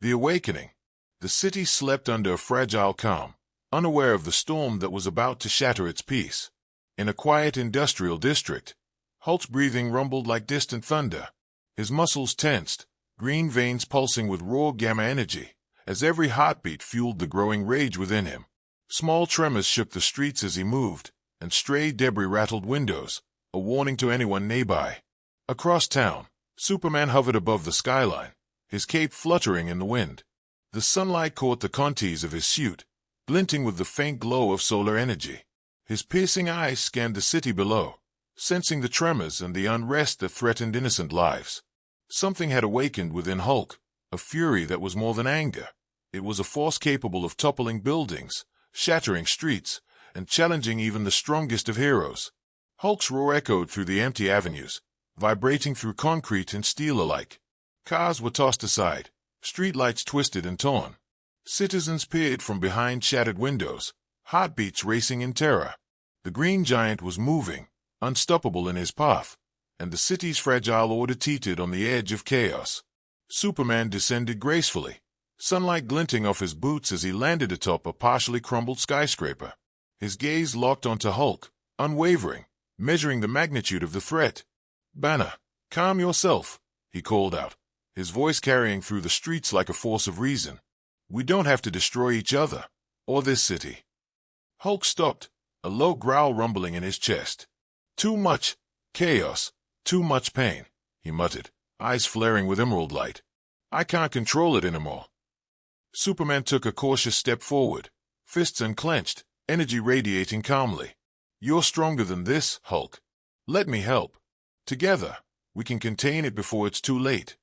The awakening. The city slept under a fragile calm, unaware of the storm that was about to shatter its peace. In a quiet industrial district, Hulk's breathing rumbled like distant thunder. His muscles tensed, green veins pulsing with raw gamma energy, as every heartbeat fueled the growing rage within him. Small tremors shook the streets as he moved, and stray debris rattled windows, a warning to anyone nearby. Across town, Superman hovered above the skyline, his cape fluttering in the wind. The sunlight caught the contours of his suit, glinting with the faint glow of solar energy. His piercing eyes scanned the city below, sensing the tremors and the unrest that threatened innocent lives. Something had awakened within Hulk, a fury that was more than anger. It was a force capable of toppling buildings, shattering streets, and challenging even the strongest of heroes. Hulk's roar echoed through the empty avenues, vibrating through concrete and steel alike. Cars were tossed aside, streetlights twisted and torn. Citizens peered from behind shattered windows, heartbeats racing in terror. The Green Giant was moving, unstoppable in his path, and the city's fragile order teetered on the edge of chaos. Superman descended gracefully, sunlight glinting off his boots as he landed atop a partially crumbled skyscraper. His gaze locked onto Hulk, unwavering, measuring the magnitude of the threat. "Banner, calm yourself," he called out, his voice carrying through the streets like a force of reason. "We don't have to destroy each other, or this city." Hulk stopped, a low growl rumbling in his chest. "Too much chaos, too much pain," he muttered, eyes flaring with emerald light. "I can't control it anymore." Superman took a cautious step forward, fists unclenched, energy radiating calmly. "You're stronger than this, Hulk. Let me help. Together, we can contain it before it's too late."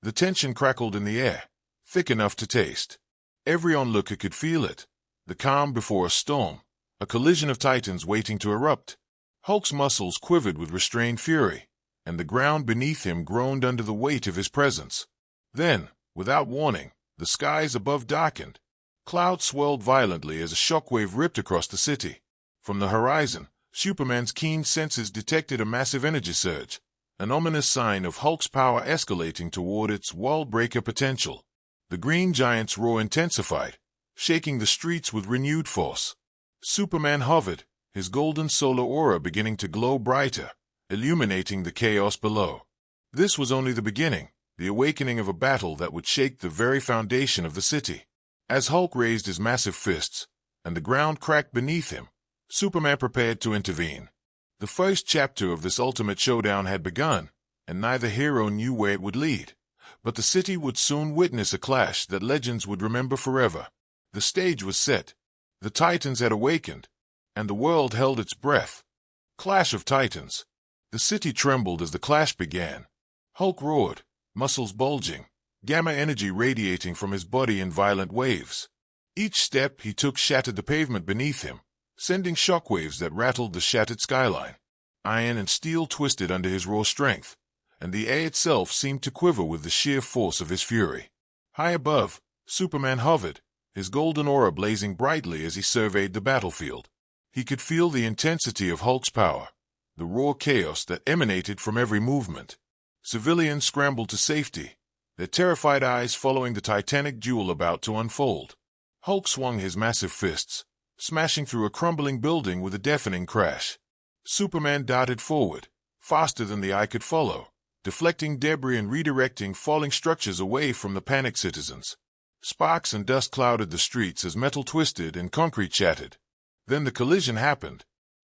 The tension crackled in the air, thick enough to taste. Every onlooker could feel it. The calm before a storm, a collision of titans waiting to erupt. Hulk's muscles quivered with restrained fury, and the ground beneath him groaned under the weight of his presence. Then, without warning, the skies above darkened. Clouds swirled violently as a shockwave ripped across the city. From the horizon, Superman's keen senses detected a massive energy surge, an ominous sign of Hulk's power escalating toward its wall-breaker potential. The Green Giant's roar intensified, shaking the streets with renewed force. Superman hovered, his golden solar aura beginning to glow brighter, illuminating the chaos below. This was only the beginning, the awakening of a battle that would shake the very foundation of the city. As Hulk raised his massive fists, and the ground cracked beneath him, Superman prepared to intervene. The first chapter of this ultimate showdown had begun, and neither hero knew where it would lead. But the city would soon witness a clash that legends would remember forever. The stage was set. The Titans had awakened, and the world held its breath. Clash of Titans. The city trembled as the clash began. Hulk roared, muscles bulging, gamma energy radiating from his body in violent waves. Each step he took shattered the pavement beneath him, sending shockwaves that rattled the shattered skyline. Iron and steel twisted under his raw strength, and the air itself seemed to quiver with the sheer force of his fury. High above, Superman hovered, his golden aura blazing brightly as he surveyed the battlefield. He could feel the intensity of Hulk's power, the raw chaos that emanated from every movement. Civilians scrambled to safety, their terrified eyes following the titanic duel about to unfold. Hulk swung his massive fists, smashing through a crumbling building with a deafening crash. Superman darted forward, faster than the eye could follow, deflecting debris and redirecting falling structures away from the panicked citizens. Sparks and dust clouded the streets as metal twisted and concrete shattered. Then the collision happened.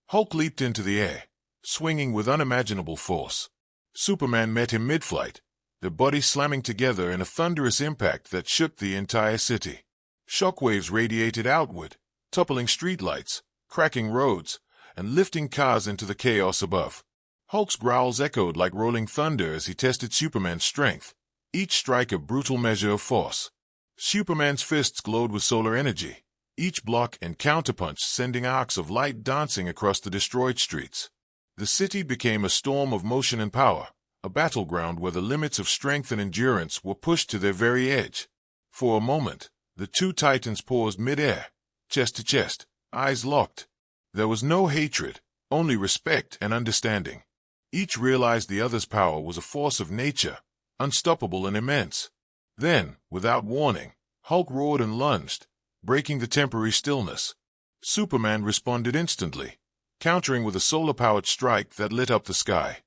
Hulk leaped into the air, swinging with unimaginable force. Superman met him mid-flight, their bodies slamming together in a thunderous impact that shook the entire city. Shockwaves radiated outward, toppling streetlights, cracking roads, and lifting cars into the chaos above. Hulk's growls echoed like rolling thunder as he tested Superman's strength, each strike a brutal measure of force. Superman's fists glowed with solar energy, each block and counterpunch sending arcs of light dancing across the destroyed streets. The city became a storm of motion and power, a battleground where the limits of strength and endurance were pushed to their very edge. For a moment, the two titans paused mid-air, chest to chest, eyes locked. There was no hatred, only respect and understanding. Each realized the other's power was a force of nature, unstoppable and immense. Then, without warning, Hulk roared and lunged, breaking the temporary stillness. Superman responded instantly, countering with a solar-powered strike that lit up the sky.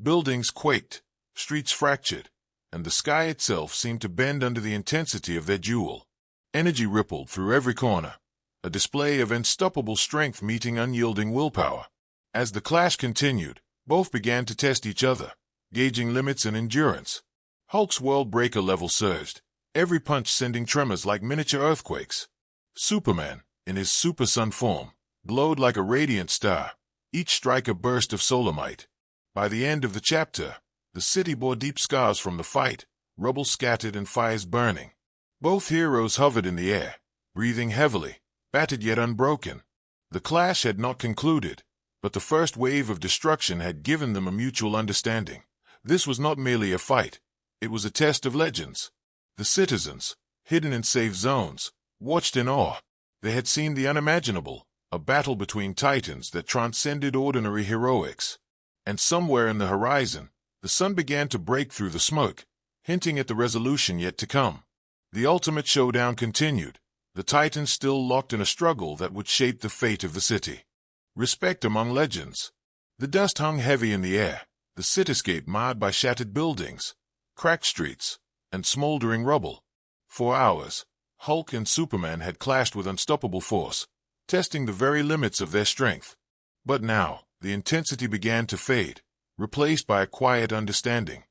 Buildings quaked, streets fractured, and the sky itself seemed to bend under the intensity of their duel. Energy rippled through every corner, a display of unstoppable strength meeting unyielding willpower. As the clash continued, both began to test each other, gauging limits and endurance. Hulk's world breaker level surged, every punch sending tremors like miniature earthquakes. Superman, in his super sun form, glowed like a radiant star, each strike a burst of solar might. By the end of the chapter, the city bore deep scars from the fight, rubble scattered and fires burning. Both heroes hovered in the air, breathing heavily, battered yet unbroken. The clash had not concluded, but the first wave of destruction had given them a mutual understanding. This was not merely a fight, it was a test of legends. The citizens, hidden in safe zones, watched in awe. They had seen the unimaginable, a battle between titans that transcended ordinary heroics. And somewhere in the horizon, the sun began to break through the smoke, hinting at the resolution yet to come. The ultimate showdown continued, the titans still locked in a struggle that would shape the fate of the city. Respect among legends. The dust hung heavy in the air, the cityscape marred by shattered buildings, cracked streets, and smoldering rubble. For hours, Hulk and Superman had clashed with unstoppable force, testing the very limits of their strength. But now, the intensity began to fade, replaced by a quiet understanding.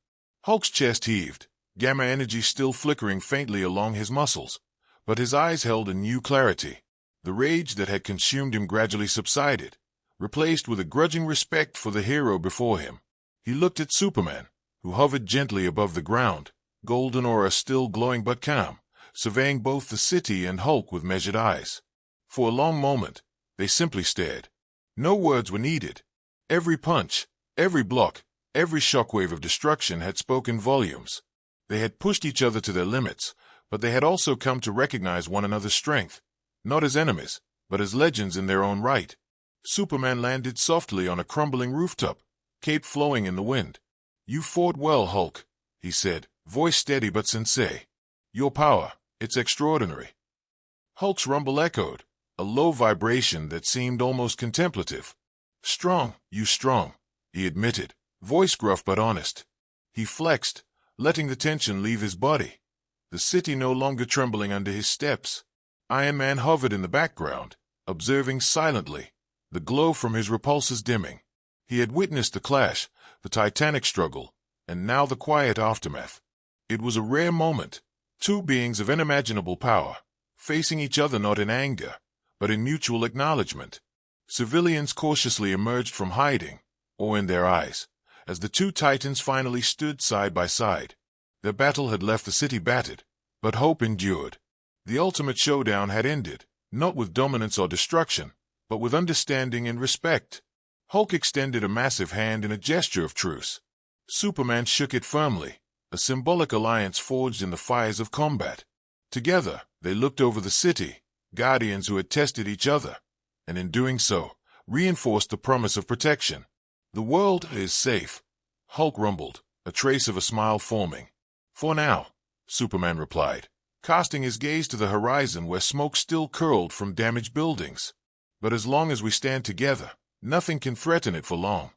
Hulk's chest heaved, gamma energy still flickering faintly along his muscles, but his eyes held a new clarity. The rage that had consumed him gradually subsided, replaced with a grudging respect for the hero before him. He looked at Superman, who hovered gently above the ground, golden aura still glowing but calm, surveying both the city and Hulk with measured eyes. For a long moment, they simply stared. No words were needed. Every punch, every block, every shockwave of destruction had spoken volumes. They had pushed each other to their limits, but they had also come to recognize one another's strength, not as enemies, but as legends in their own right. Superman landed softly on a crumbling rooftop, cape flowing in the wind. "You fought well, Hulk," he said, voice steady but sincere. "Your power, it's extraordinary." Hulk's rumble echoed, a low vibration that seemed almost contemplative. "Strong, you strong," he admitted, voice gruff but honest. He flexed, letting the tension leave his body, the city no longer trembling under his steps. Iron Man hovered in the background, observing silently, the glow from his repulsors dimming. He had witnessed the clash, the titanic struggle, and now the quiet aftermath. It was a rare moment, two beings of unimaginable power, facing each other not in anger, but in mutual acknowledgement. Civilians cautiously emerged from hiding, awe in their eyes, as the two titans finally stood side by side. Their battle had left the city battered, but hope endured. The ultimate showdown had ended, not with dominance or destruction, but with understanding and respect. Hulk extended a massive hand in a gesture of truce. Superman shook it firmly, a symbolic alliance forged in the fires of combat. Together, they looked over the city, guardians who had tested each other, and in doing so, reinforced the promise of protection. "The world is safe," Hulk rumbled, a trace of a smile forming. "For now," Superman replied, casting his gaze to the horizon where smoke still curled from damaged buildings. "But as long as we stand together, nothing can threaten it for long."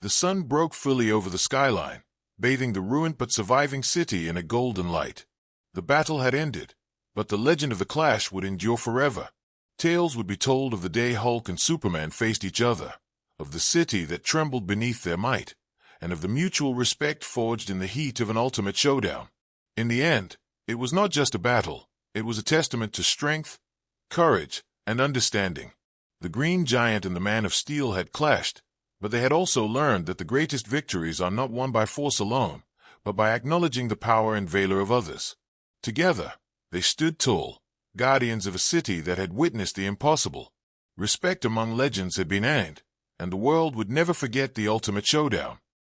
The sun broke fully over the skyline, bathing the ruined but surviving city in a golden light. The battle had ended, but the legend of the clash would endure forever. Tales would be told of the day Hulk and Superman faced each other, of the city that trembled beneath their might, and of the mutual respect forged in the heat of an ultimate showdown. In the end, it was not just a battle, it was a testament to strength, courage, and understanding. The Green Giant and the Man of Steel had clashed, but they had also learned that the greatest victories are not won by force alone, but by acknowledging the power and valor of others. Together, they stood tall, guardians of a city that had witnessed the impossible. Respect among legends had been earned, and the world would never forget the ultimate showdown.